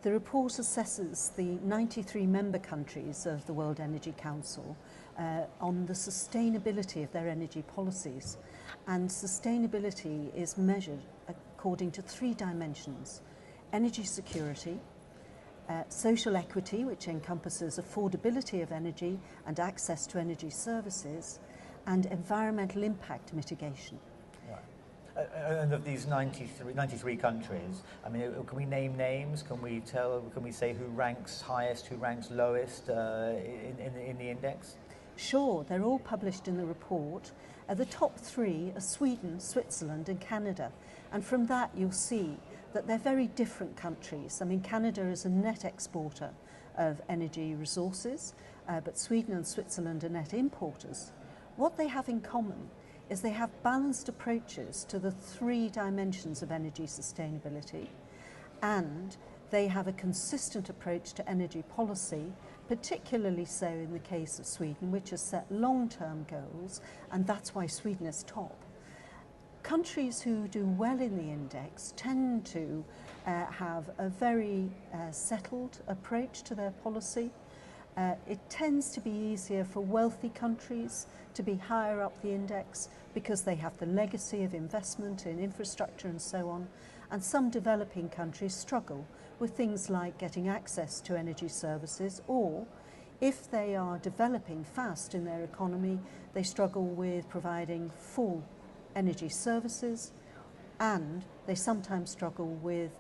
The report assesses the 93 member countries of the World Energy Council on the sustainability of their energy policies. And sustainability is measured according to 3 dimensions: energy security, social equity, which encompasses affordability of energy and access to energy services, and environmental impact mitigation. And of these 93 countries, I mean, can we name names? Can we say who ranks highest, who ranks lowest in the index? Sure, they're all published in the report. The top 3 are Sweden, Switzerland and Canada. And from that you'll see that they're very different countries. I mean, Canada is a net exporter of energy resources, but Sweden and Switzerland are net importers. What they have in common is they have balanced approaches to the 3 dimensions of energy sustainability, and they have a consistent approach to energy policy, particularly so in the case of Sweden, which has set long-term goals, and that's why Sweden is top. Countries who do well in the index tend to have a very settled approach to their policy. It tends to be easier for wealthy countries to be higher up the index because they have the legacy of investment in infrastructure and so on. And some developing countries struggle with things like getting access to energy services, or if they are developing fast in their economy, they struggle with providing full energy services, and they sometimes struggle with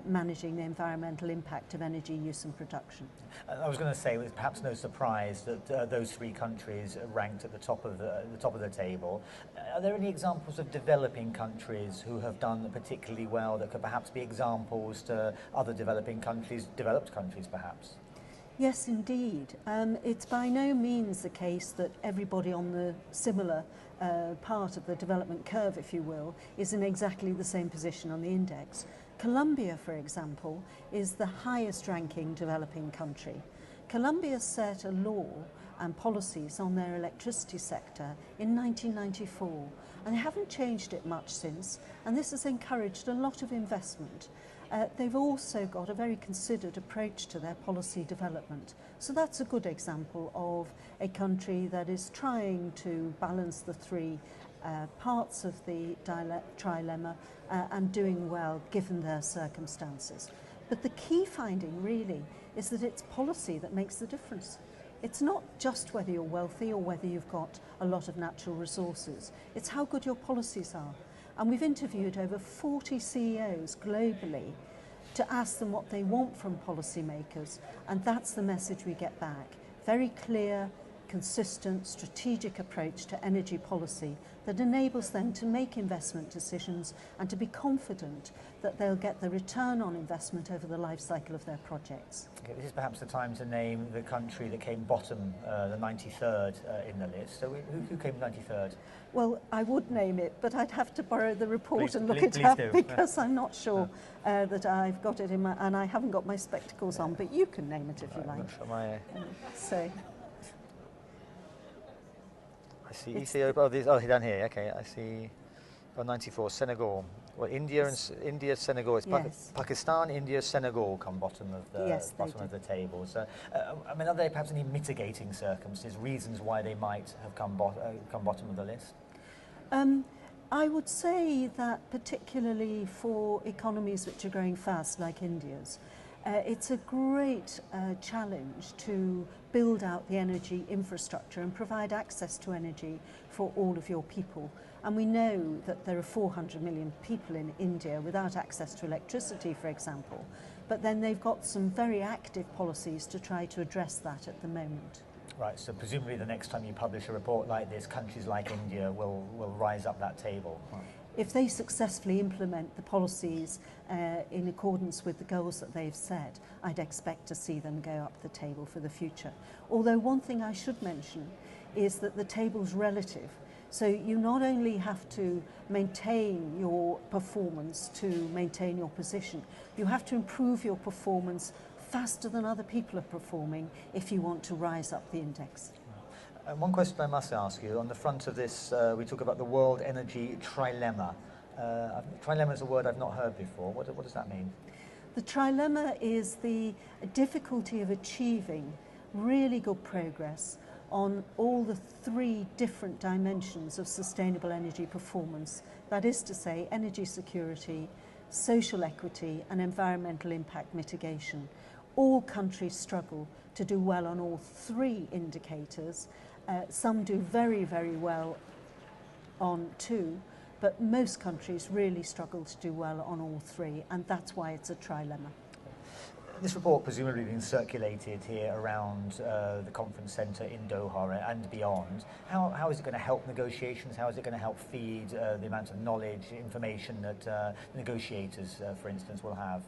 managing the environmental impact of energy use and production. I was going to say, it's perhaps no surprise that those 3 countries are ranked at the top of the table. Are there any examples of developing countries who have done particularly well that could perhaps be examples to other developing countries, developed countries perhaps? Yes, indeed. It's by no means the case that everybody on the similar part of the development curve, if you will, is in exactly the same position on the index. Colombia, for example, is the highest ranking developing country. Colombia set a law and policies on their electricity sector in 1994, and they haven't changed it much since, and this has encouraged a lot of investment. They've also got a very considered approach to their policy development. So that's a good example of a country that is trying to balance the 3 parts of the trilemma and doing well given their circumstances. But the key finding really is that it's policy that makes the difference. It's not just whether you're wealthy or whether you've got a lot of natural resources. It's how good your policies are. And we've interviewed over 40 CEOs globally to ask them what they want from policymakers, and that's the message we get back. Very clear, consistent, strategic approach to energy policy that enables them to make investment decisions and to be confident that they'll get the return on investment over the life cycle of their projects. Okay, this is perhaps the time to name the country that came bottom, the 93rd in the list. So who came 93rd? Well, I would name it, but I'd have to borrow the report and look please it up do. because I'm not sure that I've got it in my, and I haven't got my spectacles on, but you can name it if you like. So. I see Ethiopia. Oh, down here. Okay, I see. Oh, 94. Senegal. Well, India, Senegal. It's yes. Pakistan, India, Senegal come bottom of the table. So, I mean, are there perhaps any mitigating circumstances, reasons why they might have come bottom of the list? I would say that particularly for economies which are growing fast, like India's, it's a great challenge to build out the energy infrastructure and provide access to energy for all of your people. And we know that there are 400 million people in India without access to electricity, for example. But then they've got some very active policies to try to address that at the moment. Right, so presumably the next time you publish a report like this, countries like India will rise up that table. If they successfully implement the policies in accordance with the goals that they've set, I'd expect to see them go up the table for the future. Although one thing I should mention is that the table's relative. So you not only have to maintain your performance to maintain your position, you have to improve your performance faster than other people are performing if you want to rise up the index. And one question I must ask you, on the front of this we talk about the World Energy Trilemma. Trilemma is a word I've not heard before. What does that mean? The trilemma is the difficulty of achieving really good progress on all the three different dimensions of sustainable energy performance. That is to say, energy security, social equity and environmental impact mitigation. All countries struggle to do well on all three indicators. Some do very, very well on two, but most countries really struggle to do well on all three, and that's why it's a trilemma. This report presumably being circulated here around the conference centre in Doha and beyond. How is it going to help negotiations? How is it going to help feed the amount of knowledge, information that negotiators, for instance, will have?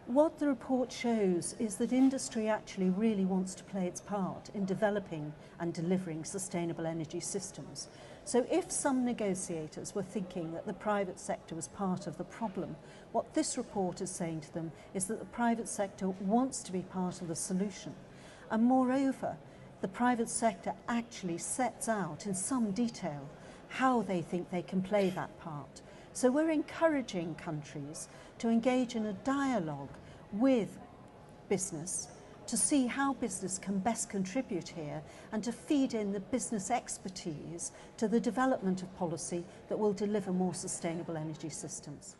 What the report shows is that industry actually really wants to play its part in developing and delivering sustainable energy systems. So if some negotiators were thinking that the private sector was part of the problem, what this report is saying to them is that the private sector wants to be part of the solution. And moreover, the private sector actually sets out in some detail how they think they can play that part. So we're encouraging countries to engage in a dialogue with business to see how business can best contribute here and to feed in the business expertise to the development of policy that will deliver more sustainable energy systems.